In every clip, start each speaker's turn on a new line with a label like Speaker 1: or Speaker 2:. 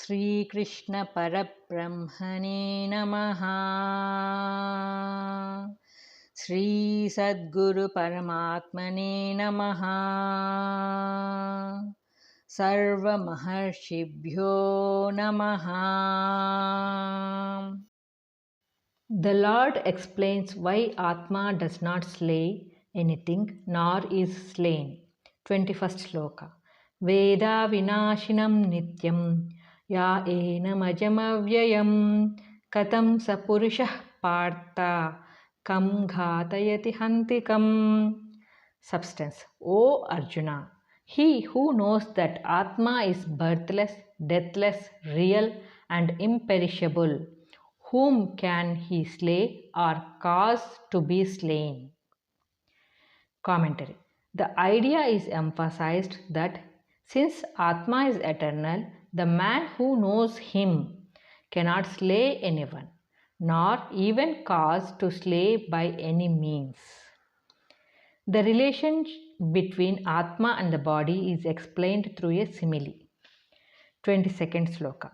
Speaker 1: Sri Krishna Parabrahmane Namaha. Sri Sadguru Paramatmane Namaha. Sarva Maharshibhyo Namaha. The Lord explains why Atma does not slay anything nor is slain. 21st Shloka. Veda Vinashinam Nityam Ya Enamajamavyayam Katam Sapurishah Partha Kam Ghatayati Hantikam. Substance. O Arjuna, he who knows that Atma is birthless, deathless, real and imperishable, whom can he slay or cause to be slain? Commentary. The idea is emphasized that since Atma is eternal, the man who knows him cannot slay anyone, nor even cause to slay by any means. The relation between Atma and the body is explained through a simile. 22nd Shloka.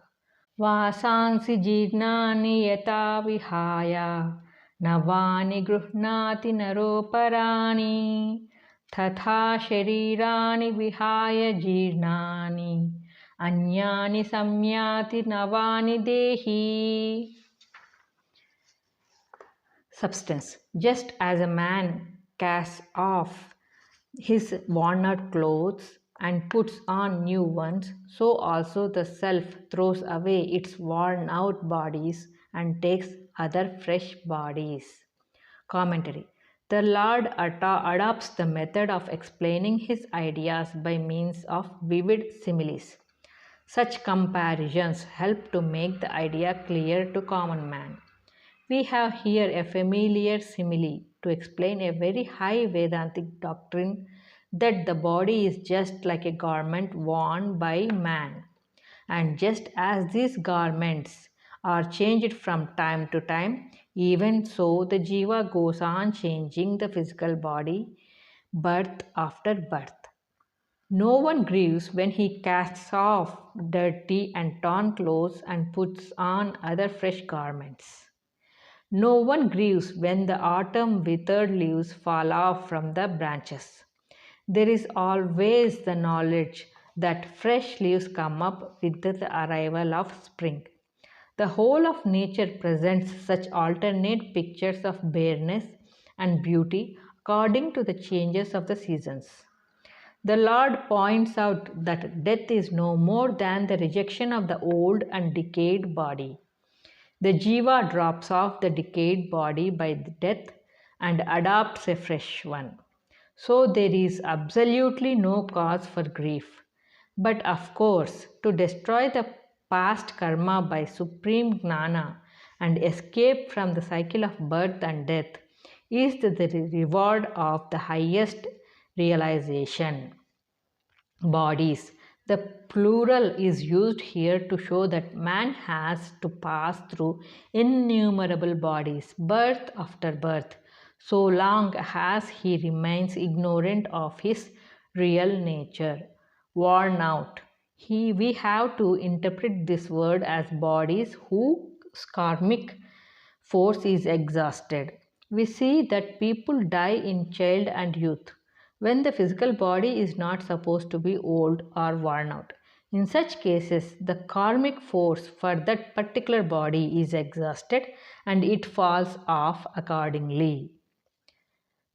Speaker 1: Vasansi jirnani yata vihaya navani gruhnati naroparani tatha sharirani vihaya jirnani anyani samyati navani dehi. Substance. Just as a man casts off his worn out clothes and puts on new ones, so also the self throws away its worn out bodies and takes other fresh bodies. Commentary. The Lord adopts the method of explaining his ideas by means of vivid similes. Such comparisons help to make the idea clear to common man. We have here a familiar simile to explain a very high Vedantic doctrine that the body is just like a garment worn by man. And just as these garments are changed from time to time, even so the jiva goes on changing the physical body birth after birth. No one grieves when he casts off dirty and torn clothes and puts on other fresh garments. No one grieves when the autumn withered leaves fall off from the branches. There is always the knowledge that fresh leaves come up with the arrival of spring. The whole of nature presents such alternate pictures of bareness and beauty according to the changes of the seasons. The Lord points out that death is no more than the rejection of the old and decayed body. The jiva drops off the decayed body by death and adopts a fresh one. So there is absolutely no cause for grief. But of course, to destroy the past karma by supreme gnana and escape from the cycle of birth and death is the reward of the highest realization. Bodies. The plural is used here to show that man has to pass through innumerable bodies, birth after birth, so long as he remains ignorant of his real nature. Worn out. We have to interpret this word as bodies whose karmic force is exhausted. We see that people die in child and youth when the physical body is not supposed to be old or worn out. In such cases, the karmic force for that particular body is exhausted and it falls off accordingly.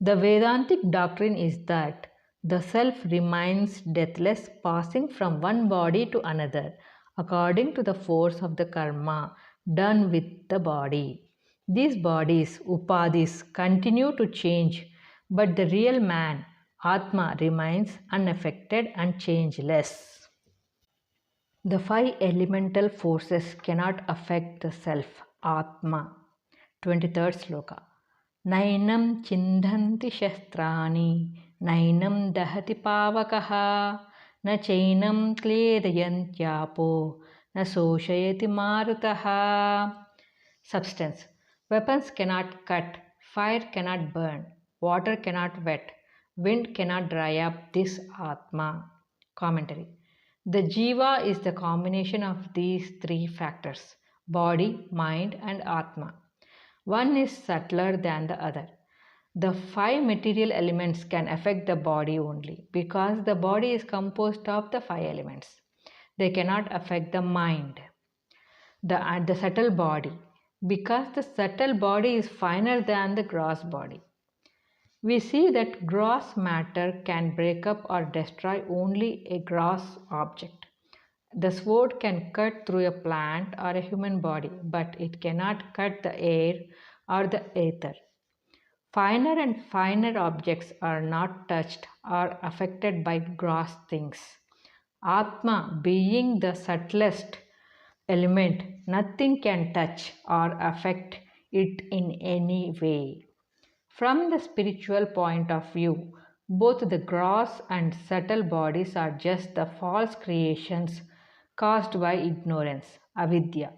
Speaker 1: The Vedantic doctrine is that the self remains deathless, passing from one body to another according to the force of the karma done with the body. These bodies, upadhis, continue to change, but the real man, Atma, remains unaffected and changeless. The five elemental forces cannot affect the self, Atma. 23rd Shloka. Nainam chindhanti shastrani, nainam dahati pavakaha, na chainam kledayantyapo, na soshayati marutaha. Substance. Weapons cannot cut, fire cannot burn, water cannot wet, wind cannot dry up this Atma. Commentary. The Jiva is the combination of these three factors: body, mind, and Atma. One is subtler than the other. The five material elements can affect the body only because the body is composed of the five elements. They cannot affect the mind, the subtle body, because the subtle body is finer than the gross body. We see that gross matter can break up or destroy only a gross object. The sword can cut through a plant or a human body, but it cannot cut the air or the ether. Finer and finer objects are not touched or affected by gross things. Atma, being the subtlest element, nothing can touch or affect it in any way. From the spiritual point of view, both the gross and subtle bodies are just the false creations caused by ignorance, avidya,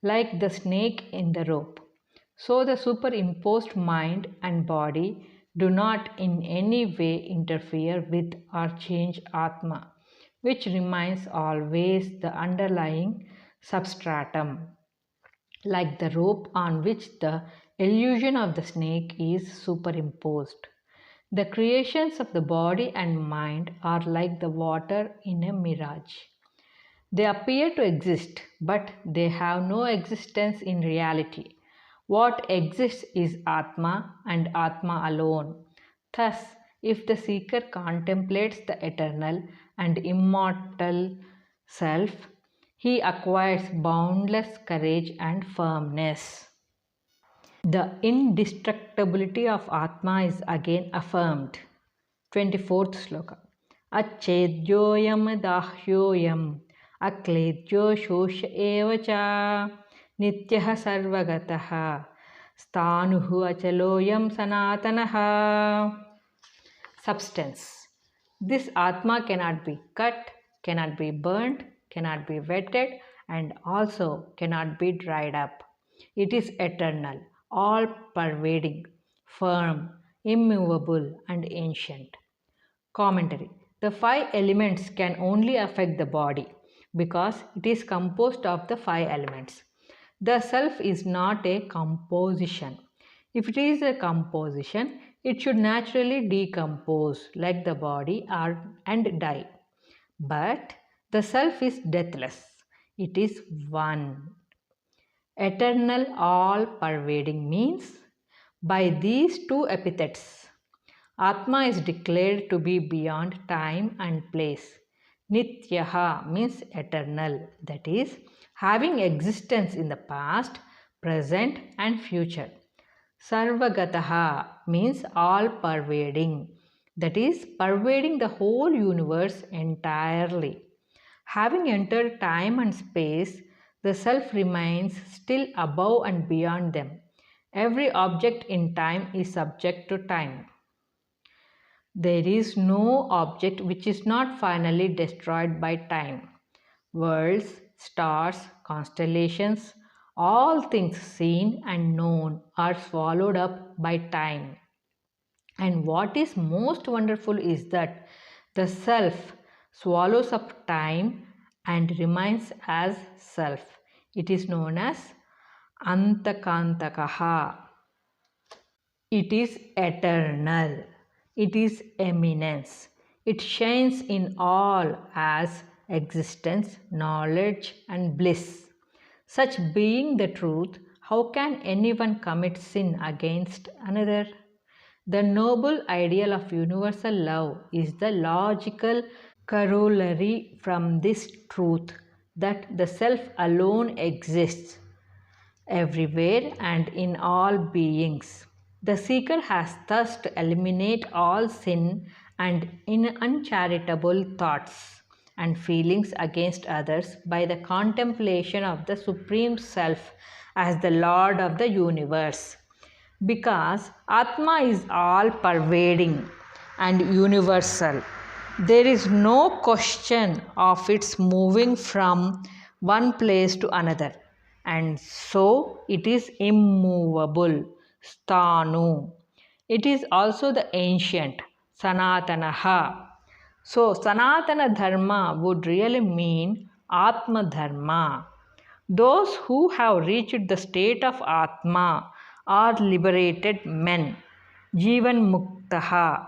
Speaker 1: like the snake in the rope. So the superimposed mind and body do not in any way interfere with or change Atma, which remains always the underlying substratum, like the rope on which the illusion of the snake is superimposed. The creations of the body and mind are like the water in a mirage. They appear to exist, but they have no existence in reality. What exists is Atma and Atma alone. Thus, if the seeker contemplates the eternal and immortal self, he acquires boundless courage and firmness. The indestructibility of Atma is again affirmed. 24th sloka. Achedyoyam dahyoyam akledyo shosha evacha nityah sarvagataha sthanuhu achaloyam sanatanaha. Substance. This Atma cannot be cut, cannot be burnt, cannot be wetted, and also cannot be dried up. It is eternal, all pervading, firm, immovable, and ancient. Commentary. The five elements can only affect the body because it is composed of the five elements. The self is not a composition. If it is a composition, it should naturally decompose like the body and die. But the self is deathless. It is one. Eternal, all pervading means by these two epithets, Atma is declared to be beyond time and place. Nityaha means eternal, that is, having existence in the past, present, and future. Sarvagataha means all pervading, that is, pervading the whole universe entirely. Having entered time and space, the self remains still above and beyond them. Every object in time is subject to time. There is no object which is not finally destroyed by time. Worlds, stars, constellations, all things seen and known are swallowed up by time. And what is most wonderful is that the self swallows up time and remains as self. It is known as Antakantakaha. It is eternal. It is eminence. It shines in all as existence, knowledge, and bliss. Such being the truth, how can anyone commit sin against another? The noble ideal of universal love is the logical corollary from this truth that the self alone exists everywhere and in all beings. The seeker has thus to eliminate all sin and uncharitable thoughts and feelings against others by the contemplation of the Supreme Self as the Lord of the universe. Because Atma is all pervading and universal, there is no question of its moving from one place to another, and so it is immovable, sthanu. It is also the ancient, sanatanaha. So, Sanatana Dharma would really mean Atma Dharma. Those who have reached the state of Atma are liberated men. Jivan Muktaha,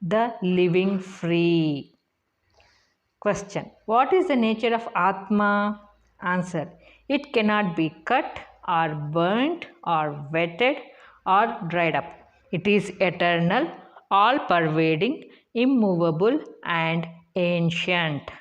Speaker 1: the living free. Question: what is the nature of Atma? Answer: it cannot be cut or burnt or wetted or dried up. It is eternal, all pervading, immovable, and ancient.